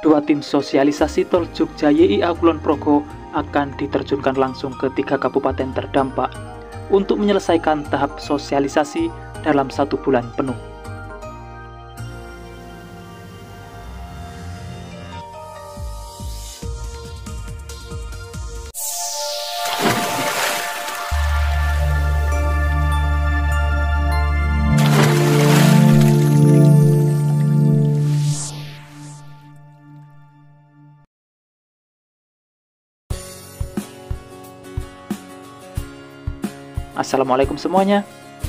Dua tim sosialisasi Tol Jogja YIA Kulon Progo akan diterjunkan langsung ke 3 kabupaten terdampak untuk menyelesaikan tahap sosialisasi dalam 1 bulan penuh. Assalamualaikum semuanya.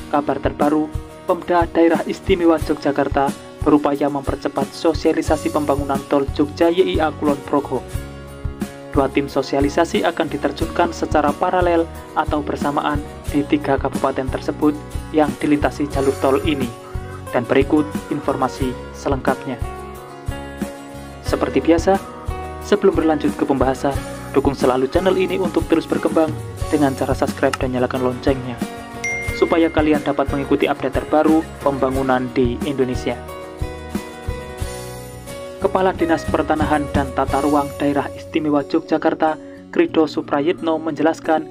Kabar terbaru, Pemda Daerah Istimewa Yogyakarta berupaya mempercepat sosialisasi pembangunan Tol Jogja YIA Kulon Progo. 2 tim sosialisasi akan diterjunkan secara paralel atau bersamaan di 3 kabupaten tersebut yang dilintasi jalur tol ini. Dan berikut informasi selengkapnya. Seperti biasa, sebelum berlanjut ke pembahasan, dukung selalu channel ini untuk terus berkembang dengan cara subscribe dan nyalakan loncengnya, supaya kalian dapat mengikuti update terbaru pembangunan di Indonesia. Kepala Dinas Pertanahan dan Tata Ruang Daerah Istimewa Yogyakarta, Krido Suprayitno menjelaskan,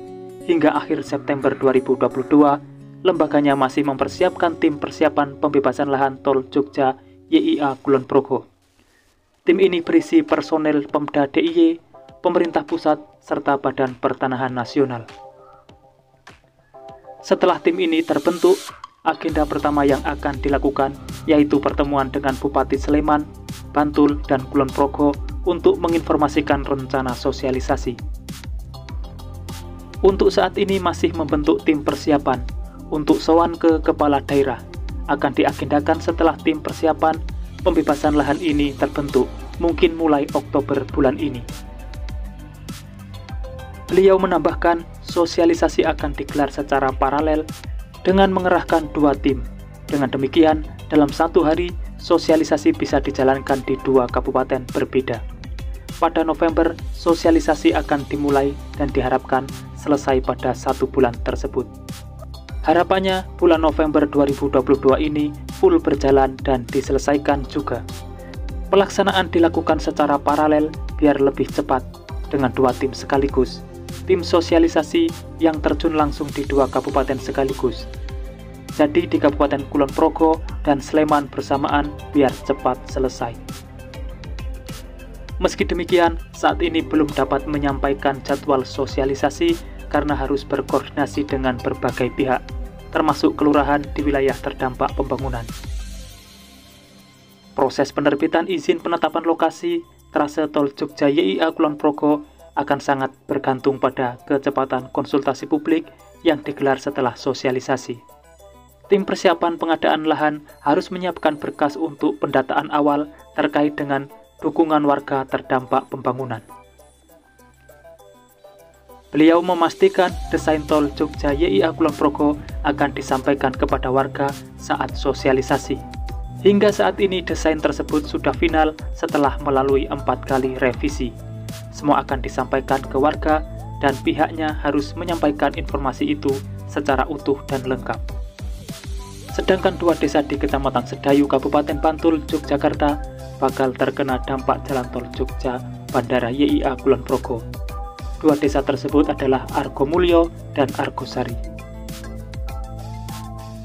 hingga akhir September 2022, lembaganya masih mempersiapkan tim persiapan pembebasan lahan Tol Jogja YIA Kulon Progo. Tim ini berisi personel Pemda DIY, pemerintah pusat, serta Badan Pertanahan Nasional. Setelah tim ini terbentuk, agenda pertama yang akan dilakukan yaitu pertemuan dengan Bupati Sleman, Bantul, dan Kulon Progo untuk menginformasikan rencana sosialisasi. Untuk saat ini masih membentuk tim persiapan. Untuk sowan ke kepala daerah akan diagendakan setelah tim persiapan pembebasan lahan ini terbentuk, mungkin mulai Oktober bulan ini. Beliau menambahkan, sosialisasi akan digelar secara paralel dengan mengerahkan 2 tim. Dengan demikian, dalam 1 hari, sosialisasi bisa dijalankan di 2 kabupaten berbeda. Pada November, sosialisasi akan dimulai dan diharapkan selesai pada 1 bulan tersebut. Harapannya, bulan November 2022 ini full berjalan dan diselesaikan juga. Pelaksanaan dilakukan secara paralel biar lebih cepat dengan 2 tim sekaligus. Tim sosialisasi yang terjun langsung di 2 kabupaten sekaligus. Jadi di Kabupaten Kulon Progo dan Sleman bersamaan biar cepat selesai. Meski demikian, saat ini belum dapat menyampaikan jadwal sosialisasi karena harus berkoordinasi dengan berbagai pihak, termasuk kelurahan di wilayah terdampak pembangunan. Proses penerbitan izin penetapan lokasi trase Tol Jogja YIA Kulon Progo akan sangat bergantung pada kecepatan konsultasi publik yang digelar setelah sosialisasi. Tim persiapan pengadaan lahan harus menyiapkan berkas untuk pendataan awal terkait dengan dukungan warga terdampak pembangunan. Beliau memastikan desain Tol Jogja YIA Kulon Progo akan disampaikan kepada warga saat sosialisasi. Hingga saat ini desain tersebut sudah final setelah melalui 4 kali revisi. Semua akan disampaikan ke warga dan pihaknya harus menyampaikan informasi itu secara utuh dan lengkap. Sedangkan 2 desa di Kecamatan Sedayu, Kabupaten Bantul, Yogyakarta bakal terkena dampak jalan Tol Jogja Bandara YIA Kulon Progo. 2 desa tersebut adalah Argomulyo dan Argosari.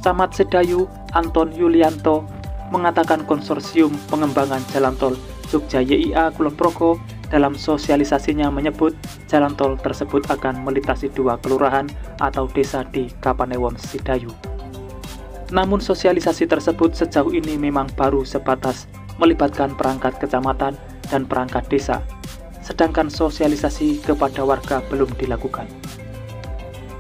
Camat Sedayu, Anton Yulianto, mengatakan konsorsium pengembangan jalan Tol Jogja YIA Kulon Progo dalam sosialisasinya menyebut jalan tol tersebut akan melintasi 2 kelurahan atau desa di Kapanewon, Sedayu. Namun sosialisasi tersebut sejauh ini memang baru sebatas melibatkan perangkat kecamatan dan perangkat desa, sedangkan sosialisasi kepada warga belum dilakukan.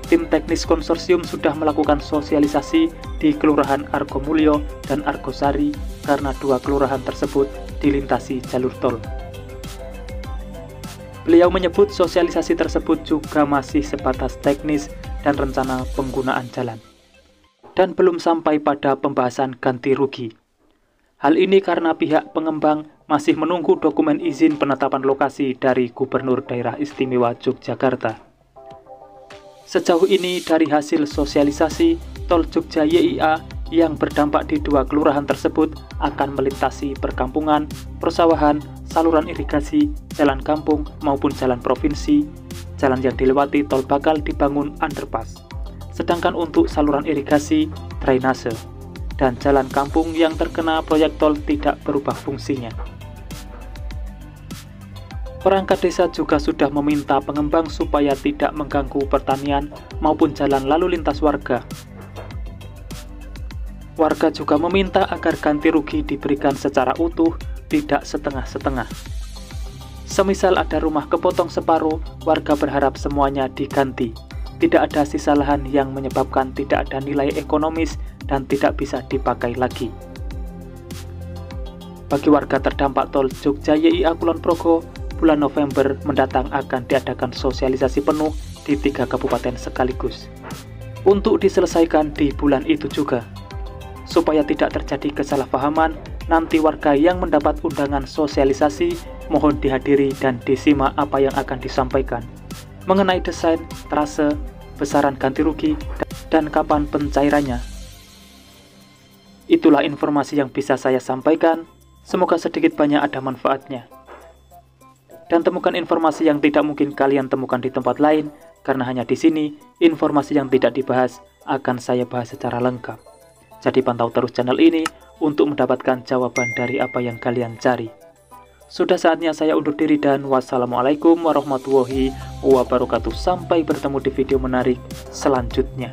Tim teknis konsorsium sudah melakukan sosialisasi di Kelurahan Argomulyo dan Argosari karena 2 kelurahan tersebut dilintasi jalur tol. Beliau menyebut sosialisasi tersebut juga masih sebatas teknis dan rencana penggunaan jalan, dan belum sampai pada pembahasan ganti rugi. Hal ini karena pihak pengembang masih menunggu dokumen izin penetapan lokasi dari Gubernur Daerah Istimewa Yogyakarta. Sejauh ini dari hasil sosialisasi, Tol Jogja YIA yang berdampak di 2 kelurahan tersebut akan melintasi perkampungan, persawahan, saluran irigasi, jalan kampung maupun jalan provinsi, jalan yang dilewati tol bakal dibangun underpass. Sedangkan untuk saluran irigasi, drainase, dan jalan kampung yang terkena proyek tol tidak berubah fungsinya. Perangkat desa juga sudah meminta pengembang supaya tidak mengganggu pertanian maupun jalan lalu lintas warga. Warga juga meminta agar ganti rugi diberikan secara utuh, tidak setengah-setengah. Semisal ada rumah kepotong separuh, warga berharap semuanya diganti. Tidak ada sisa lahan yang menyebabkan tidak ada nilai ekonomis dan tidak bisa dipakai lagi. Bagi warga terdampak tol Jogja YIA Kulon Progo, bulan November mendatang akan diadakan sosialisasi penuh di 3 kabupaten sekaligus. Untuk diselesaikan di bulan itu juga. Supaya tidak terjadi kesalahpahaman, nanti warga yang mendapat undangan sosialisasi mohon dihadiri dan disimak apa yang akan disampaikan mengenai desain, trase, besaran ganti rugi, dan kapan pencairannya. Itulah informasi yang bisa saya sampaikan. Semoga sedikit banyak ada manfaatnya. Dan temukan informasi yang tidak mungkin kalian temukan di tempat lain, karena hanya di sini informasi yang tidak dibahas akan saya bahas secara lengkap. Jadi pantau terus channel ini untuk mendapatkan jawaban dari apa yang kalian cari. Sudah saatnya saya undur diri dan wassalamualaikum warahmatullahi wabarakatuh. Sampai bertemu di video menarik selanjutnya.